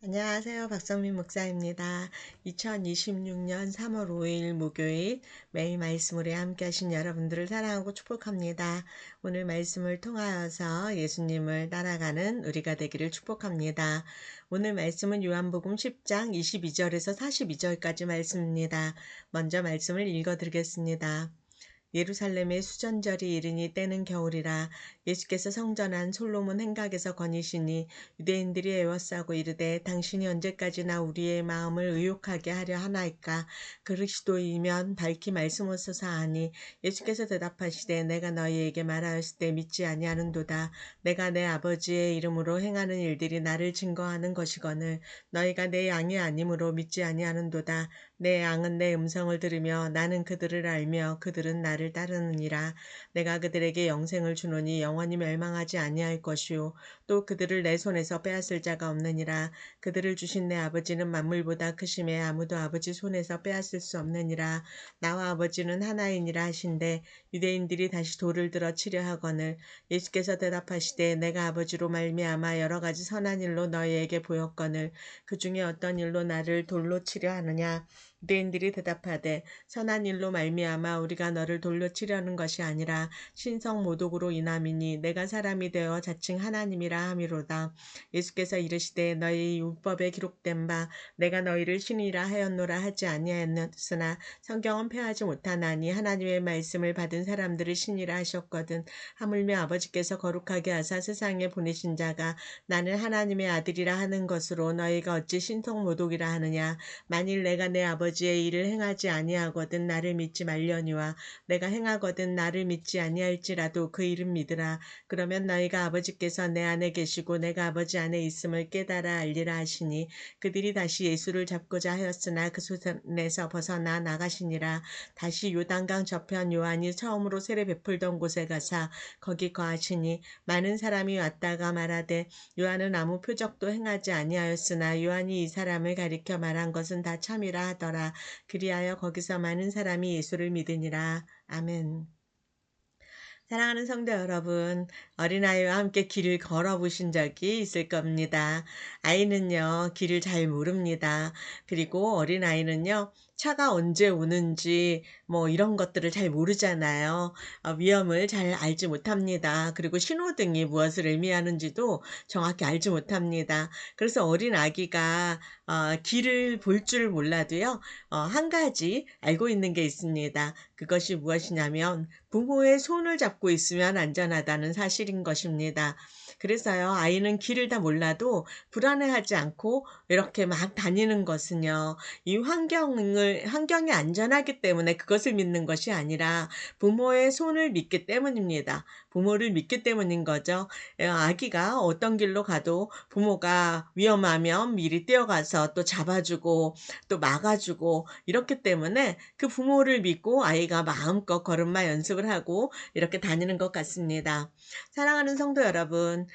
안녕하세요. 박성민 목사입니다. 2026년 3월 5일 목요일 매일 말씀으로 함께 하신 여러분들을 사랑하고 축복합니다. 오늘 말씀을 통하여서 예수님을 따라가는 우리가 되기를 축복합니다. 오늘 말씀은 요한복음 10장 22절에서 42절까지 말씀입니다. 먼저 말씀을 읽어드리겠습니다. 예루살렘의 수전절이 이르니 때는 겨울이라. 예수께서 성전 안 솔로몬 행각에서 거니시니 유대인들이 애워싸고 이르되 당신이 언제까지나 우리의 마음을 의욕하게 하려 하나이까. 그리스도이면 밝히 말씀하소서 하니 예수께서 대답하시되 내가 너희에게 말하였을 때 믿지 아니하는도다. 내가 내 아버지의 이름으로 행하는 일들이 나를 증거하는 것이거늘 너희가 내 양이 아니므로 믿지 아니하는도다. 내 양은 내 음성을 들으며 나는 그들을 알며 그들은 나를 따르느니라. 내가 그들에게 영생을 주노니 영원히 멸망하지 아니할 것이요 또 그들을 내 손에서 빼앗을 자가 없느니라. 그들을 주신 내 아버지는 만물보다 크심에 아무도 아버지 손에서 빼앗을 수 없느니라. 나와 아버지는 하나이니라 하신대 유대인들이 다시 돌을 들어 치려 하거늘 예수께서 대답하시되 내가 아버지로 말미암아 여러 가지 선한 일로 너희에게 보였거늘 그 중에 어떤 일로 나를 돌로 치려 하느냐. 유대인들이 대답하되 선한 일로 말미암아 우리가 너를 돌로 치려는 것이 아니라 신성 모독으로 인함이니 내가 사람이 되어 자칭 하나님이라 함이로다. 예수께서 이르시되 너희 율법에 기록된 바 내가 너희를 신이라 하였노라 하지 아니하였으나 성경은 폐하지 못하나니 하나님의 말씀을 받은 사람들을 신이라 하셨거든. 하물며 아버지께서 거룩하게 하사 세상에 보내신 자가 나는 하나님의 아들이라 하는 것으로 너희가 어찌 신성 모독이라 하느냐. 만일 내가 내 아버지의 일을 행하지 아니하거든 나를 믿지 말려니와 내가 행하거든 나를 믿지 아니할지라도 그 일은 믿으라. 그러면 너희가 아버지께서 내 안에 계시고 내가 아버지 안에 있음을 깨달아 알리라 하시니 그들이 다시 예수를 잡고자 하였으나 그 손에서 벗어나 나가시니라. 다시 요단강 저편 요한이 처음으로 세례 베풀던 곳에 가사 거기 거하시니 많은 사람이 왔다가 말하되 요한은 아무 표적도 행하지 아니하였으나 요한이 이 사람을 가리켜 말한 것은 다 참이라 하더라. 그리하여 거기서 많은 사람이 예수를 믿으니라. 아멘. 사랑하는 성도 여러분, 어린아이와 함께 길을 걸어보신 적이 있을 겁니다. 아이는요, 길을 잘 모릅니다. 그리고 어린아이는요, 차가 언제 오는지 이런 것들을 잘 모르잖아요. 위험을 잘 알지 못합니다. 그리고 신호등이 무엇을 의미하는지도 정확히 알지 못합니다. 그래서 어린 아기가 길을 볼 줄 몰라도요, 한 가지 알고 있는 게 있습니다. 그것이 무엇이냐면 부모의 손을 잡고 있으면 안전하다는 사실인 것입니다. 그래서요, 아이는 길을 다 몰라도 불안해하지 않고 이렇게 막 다니는 것은요, 이 환경이 안전하기 때문에 그것을 믿는 것이 아니라 부모의 손을 믿기 때문입니다. 부모를 믿기 때문인 거죠. 아기가 어떤 길로 가도 부모가 위험하면 미리 뛰어가서 또 잡아주고 또 막아주고 이렇기 때문에 그 부모를 믿고 아이가 마음껏 걸음마 연습을 하고 이렇게 다니는 것 같습니다. 사랑하는 성도 여러분,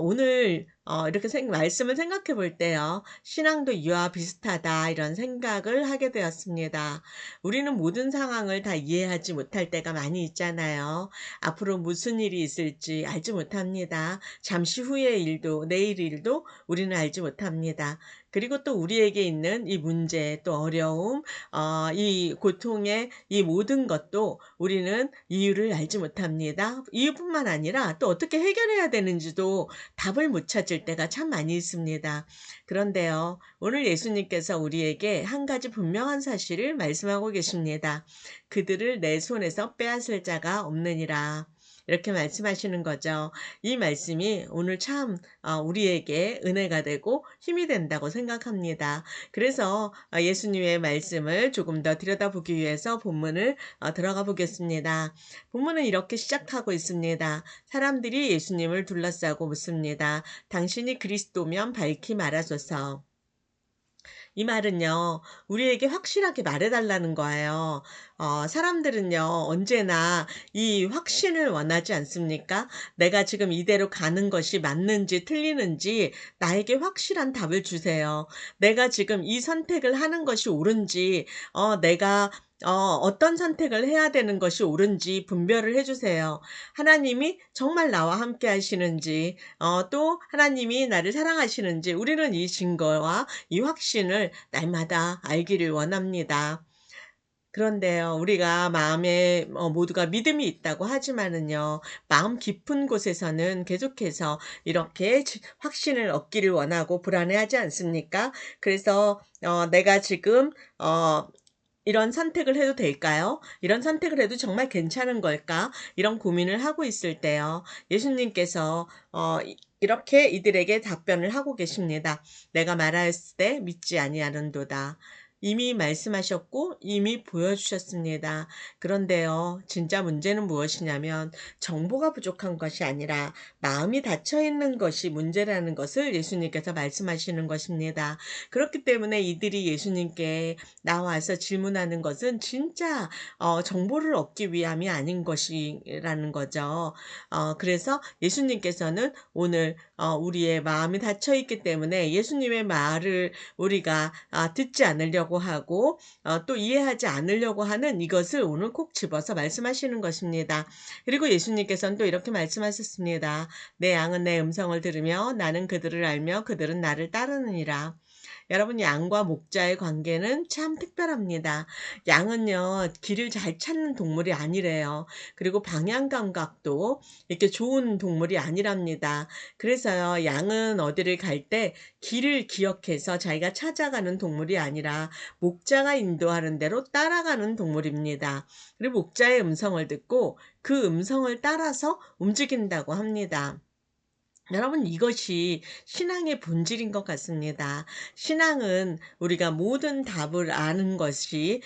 오늘 이렇게 말씀을 생각해 볼 때요. 신앙도 이와 비슷하다 이런 생각을 하게 되었습니다. 우리는 모든 상황을 다 이해하지 못할 때가 많이 있잖아요. 앞으로 무슨 일이 있을지 알지 못합니다. 잠시 후의 일도 내일 일도 우리는 알지 못합니다. 그리고 또 우리에게 있는 이 문제 또 어려움 이 고통의 이 모든 것도 우리는 이유를 알지 못합니다. 이유뿐만 아니라 또 어떻게 해결해야 되는지도 답을 못 찾을 때가 참 많이 있습니다. 그런데요, 오늘 예수님께서 우리에게 한 가지 분명한 사실을 말씀하고 계십니다. 그들을 내 손에서 빼앗을 자가 없느니라. 이렇게 말씀하시는 거죠. 이 말씀이 오늘 참 우리에게 은혜가 되고 힘이 된다고 생각합니다. 그래서 예수님의 말씀을 조금 더 들여다보기 위해서 본문을 들어가 보겠습니다. 본문은 이렇게 시작하고 있습니다. 사람들이 예수님을 둘러싸고 묻습니다. 당신이 그리스도면 밝히 말하소서. 이 말은요, 우리에게 확실하게 말해달라는 거예요. 사람들은요, 언제나 이 확신을 원하지 않습니까? 내가 지금 이대로 가는 것이 맞는지 틀리는지 나에게 확실한 답을 주세요. 내가 지금 이 선택을 하는 것이 옳은지, 내가 어떤 선택을 해야 되는 것이 옳은지 분별을 해 주세요. 하나님이 정말 나와 함께 하시는지, 또 하나님이 나를 사랑하시는지 우리는 이 증거와 이 확신을 날마다 알기를 원합니다. 그런데요, 우리가 마음에 모두가 믿음이 있다고 하지만은요, 마음 깊은 곳에서는 계속해서 이렇게 확신을 얻기를 원하고 불안해하지 않습니까? 그래서 내가 지금 이런 선택을 해도 될까요? 이런 선택을 해도 정말 괜찮은 걸까? 이런 고민을 하고 있을 때요. 예수님께서 이렇게 이들에게 답변을 하고 계십니다. 내가 말하였을 때 믿지 아니하는도다. 이미 말씀하셨고 이미 보여주셨습니다. 그런데요, 진짜 문제는 무엇이냐면 정보가 부족한 것이 아니라 마음이 닫혀 있는 것이 문제라는 것을 예수님께서 말씀하시는 것입니다. 그렇기 때문에 이들이 예수님께 나와서 질문하는 것은 진짜 정보를 얻기 위함이 아닌 것이라는 거죠. 그래서 예수님께서는 오늘 우리의 마음이 닫혀 있기 때문에 예수님의 말을 우리가 듣지 않으려고 하고 또 이해하지 않으려고 하는 이것을 오늘 콕 집어서 말씀하시는 것입니다. 그리고 예수님께서는 또 이렇게 말씀하셨습니다. 내 양은 내 음성을 들으며 나는 그들을 알며 그들은 나를 따르느니라. 여러분, 양과 목자의 관계는 참 특별합니다. 양은요, 길을 잘 찾는 동물이 아니래요. 그리고 방향 감각도 이렇게 좋은 동물이 아니랍니다. 그래서요, 양은 어디를 갈 때 길을 기억해서 자기가 찾아가는 동물이 아니라 목자가 인도하는 대로 따라가는 동물입니다. 그리고 목자의 음성을 듣고 그 음성을 따라서 움직인다고 합니다. 여러분, 이것이 신앙의 본질인 것 같습니다. 신앙은 우리가 모든 답을 아는 것이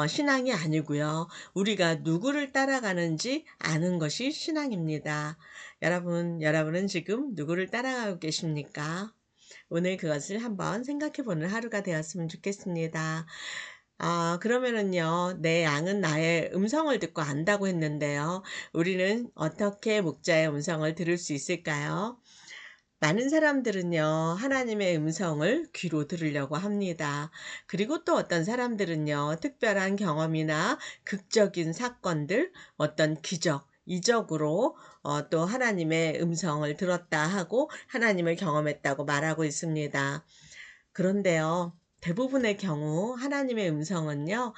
신앙이 아니고요. 우리가 누구를 따라가는지 아는 것이 신앙입니다. 여러분은 지금 누구를 따라가고 계십니까? 오늘 그것을 한번 생각해 보는 하루가 되었으면 좋겠습니다. 그러면은요, 내 양은 나의 음성을 듣고 안다고 했는데요. 우리는 어떻게 목자의 음성을 들을 수 있을까요? 많은 사람들은요, 하나님의 음성을 귀로 들으려고 합니다. 그리고 또 어떤 사람들은요, 특별한 경험이나 극적인 사건들, 어떤 기적, 이적으로 또 하나님의 음성을 들었다 하고 하나님을 경험했다고 말하고 있습니다. 그런데요, 대부분의 경우 하나님의 음성은요,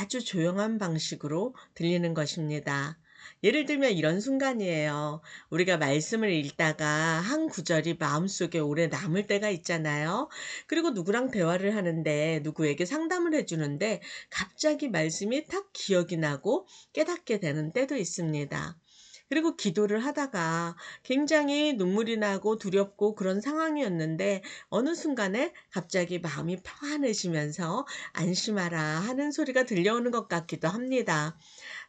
아주 조용한 방식으로 들리는 것입니다. 예를 들면 이런 순간이에요. 우리가 말씀을 읽다가 한 구절이 마음속에 오래 남을 때가 있잖아요. 그리고 누구랑 대화를 하는데 누구에게 상담을 해주는데 갑자기 말씀이 탁 기억이 나고 깨닫게 되는 때도 있습니다. 그리고 기도를 하다가 굉장히 눈물이 나고 두렵고 그런 상황이었는데 어느 순간에 갑자기 마음이 평안해지면서 안심하라 하는 소리가 들려오는 것 같기도 합니다.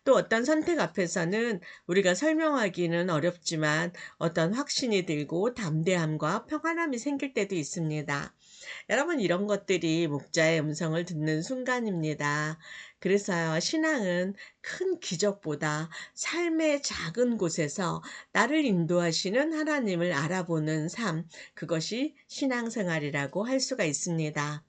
또 어떤 선택 앞에서는 우리가 설명하기는 어렵지만 어떤 확신이 들고 담대함과 평안함이 생길 때도 있습니다. 여러분, 이런 것들이 목자의 음성을 듣는 순간입니다. 그래서요, 신앙은 큰 기적보다 삶의 작은 곳에서 나를 인도하시는 하나님을 알아보는 삶, 그것이 신앙생활이라고 할 수가 있습니다.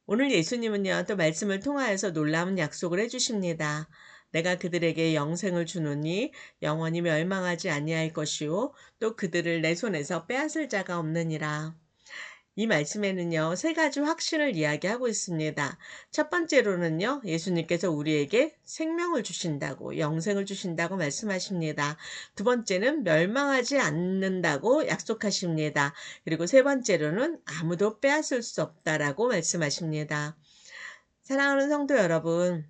오늘 예수님은요, 또 말씀을 통하여서 놀라운 약속을 해주십니다. 내가 그들에게 영생을 주노니 영원히 멸망하지 아니할 것이요 또 그들을 내 손에서 빼앗을 자가 없느니라. 이 말씀에는요, 세 가지 확신을 이야기하고 있습니다. 첫 번째로는요, 예수님께서 우리에게 생명을 주신다고, 영생을 주신다고 말씀하십니다. 두 번째는 멸망하지 않는다고 약속하십니다. 그리고 세 번째로는 아무도 빼앗을 수 없다라고 말씀하십니다. 사랑하는 성도 여러분,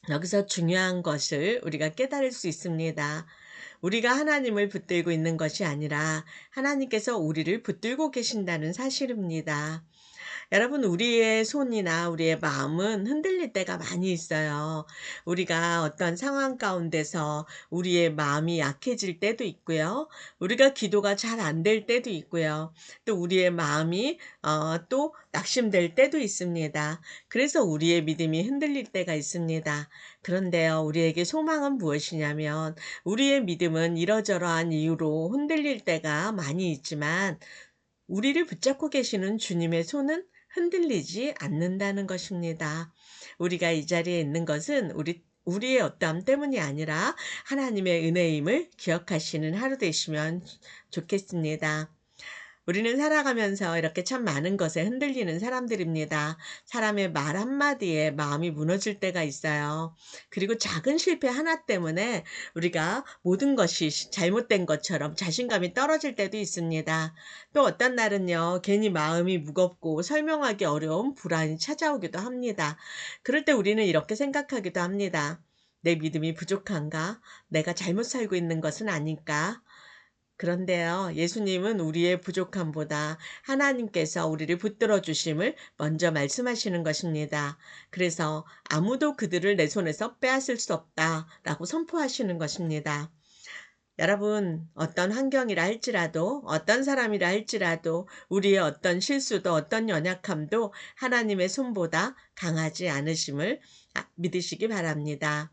여기서 중요한 것을 우리가 깨달을 수 있습니다. 우리가 하나님을 붙들고 있는 것이 아니라 하나님께서 우리를 붙들고 계신다는 사실입니다. 여러분, 우리의 손이나 우리의 마음은 흔들릴 때가 많이 있어요. 우리가 어떤 상황 가운데서 우리의 마음이 약해질 때도 있고요. 우리가 기도가 잘 안 될 때도 있고요. 또 우리의 마음이 또 낙심될 때도 있습니다. 그래서 우리의 믿음이 흔들릴 때가 있습니다. 그런데요, 우리에게 소망은 무엇이냐면 우리의 믿음은 이러저러한 이유로 흔들릴 때가 많이 있지만 우리를 붙잡고 계시는 주님의 손은 흔들리지 않는다는 것입니다. 우리가 이 자리에 있는 것은 우리의 어떠함 때문이 아니라 하나님의 은혜임을 기억하시는 하루 되시면 좋겠습니다. 우리는 살아가면서 이렇게 참 많은 것에 흔들리는 사람들입니다. 사람의 말 한마디에 마음이 무너질 때가 있어요. 그리고 작은 실패 하나 때문에 우리가 모든 것이 잘못된 것처럼 자신감이 떨어질 때도 있습니다. 또 어떤 날은요, 괜히 마음이 무겁고 설명하기 어려운 불안이 찾아오기도 합니다. 그럴 때 우리는 이렇게 생각하기도 합니다. 내 믿음이 부족한가? 내가 잘못 살고 있는 것은 아닐까? 그런데요, 예수님은 우리의 부족함보다 하나님께서 우리를 붙들어 주심을 먼저 말씀하시는 것입니다. 그래서 아무도 그들을 내 손에서 빼앗을 수 없다라고 선포하시는 것입니다. 여러분, 어떤 환경이라 할지라도, 어떤 사람이라 할지라도, 우리의 어떤 실수도, 어떤 연약함도 하나님의 손보다 강하지 않으심을 믿으시기 바랍니다.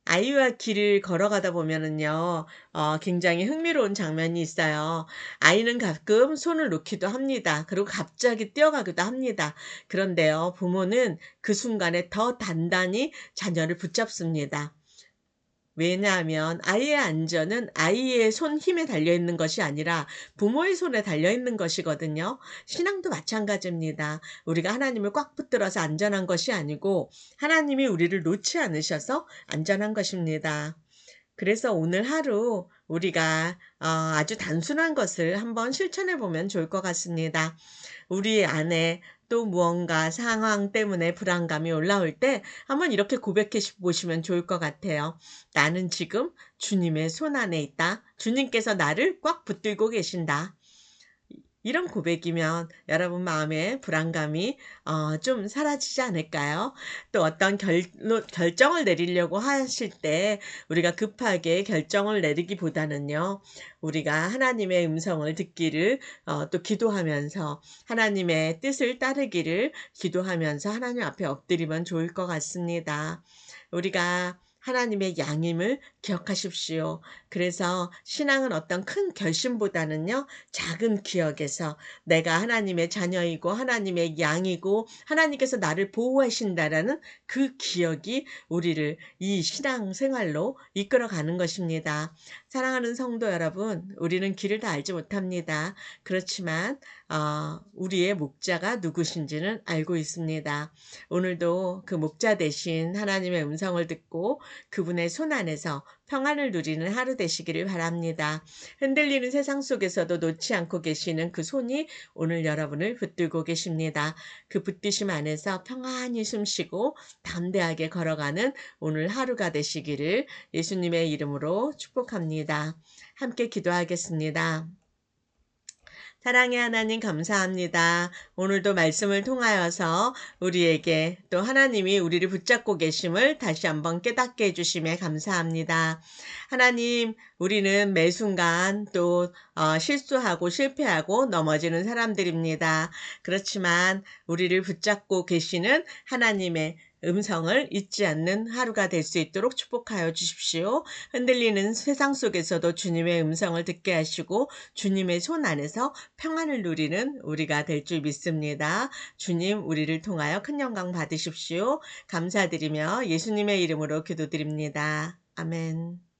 아이와 길을 걸어가다 보면은요, 굉장히 흥미로운 장면이 있어요. 아이는 가끔 손을 놓기도 합니다. 그리고 갑자기 뛰어가기도 합니다. 그런데요, 부모는 그 순간에 더 단단히 자녀를 붙잡습니다. 왜냐하면 아이의 안전은 아이의 손 힘에 달려있는 것이 아니라 부모의 손에 달려있는 것이거든요. 신앙도 마찬가지입니다. 우리가 하나님을 꽉 붙들어서 안전한 것이 아니고 하나님이 우리를 놓지 않으셔서 안전한 것입니다. 그래서 오늘 하루 우리가 아주 단순한 것을 한번 실천해 보면 좋을 것 같습니다. 우리 안에 또 무언가 상황 때문에 불안감이 올라올 때 한번 이렇게 고백해 보시면 좋을 것 같아요. 나는 지금 주님의 손 안에 있다. 주님께서 나를 꽉 붙들고 계신다. 이런 고백이면 여러분 마음의 불안감이 좀 사라지지 않을까요? 또 어떤 결정을 내리려고 하실 때 우리가 급하게 결정을 내리기보다는요. 우리가 하나님의 음성을 듣기를 또 기도하면서 하나님의 뜻을 따르기를 기도하면서 하나님 앞에 엎드리면 좋을 것 같습니다. 우리가 하나님의 양임을 기억하십시오. 그래서 신앙은 어떤 큰 결심보다는요, 작은 기억에서 내가 하나님의 자녀이고 하나님의 양이고 하나님께서 나를 보호하신다라는 그 기억이 우리를 이 신앙 생활로 이끌어가는 것입니다. 사랑하는 성도 여러분, 우리는 길을 다 알지 못합니다. 그렇지만 우리의 목자가 누구신지는 알고 있습니다. 오늘도 그 목자 대신 하나님의 음성을 듣고 그분의 손 안에서 평안을 누리는 하루 되시기를 바랍니다. 흔들리는 세상 속에서도 놓지 않고 계시는 그 손이 오늘 여러분을 붙들고 계십니다. 그 붙드심 안에서 평안히 숨쉬고 담대하게 걸어가는 오늘 하루가 되시기를 예수님의 이름으로 축복합니다. 함께 기도하겠습니다. 사랑의 하나님 감사합니다. 오늘도 말씀을 통하여서 우리에게 또 하나님이 우리를 붙잡고 계심을 다시 한번 깨닫게 해주심에 감사합니다. 하나님, 우리는 매 순간 또 실수하고 실패하고 넘어지는 사람들입니다. 그렇지만 우리를 붙잡고 계시는 하나님의 음성을 잊지 않는 하루가 될 수 있도록 축복하여 주십시오. 흔들리는 세상 속에서도 주님의 음성을 듣게 하시고 주님의 손 안에서 평안을 누리는 우리가 될 줄 믿습니다. 주님, 우리를 통하여 큰 영광 받으십시오. 감사드리며 예수님의 이름으로 기도드립니다. 아멘.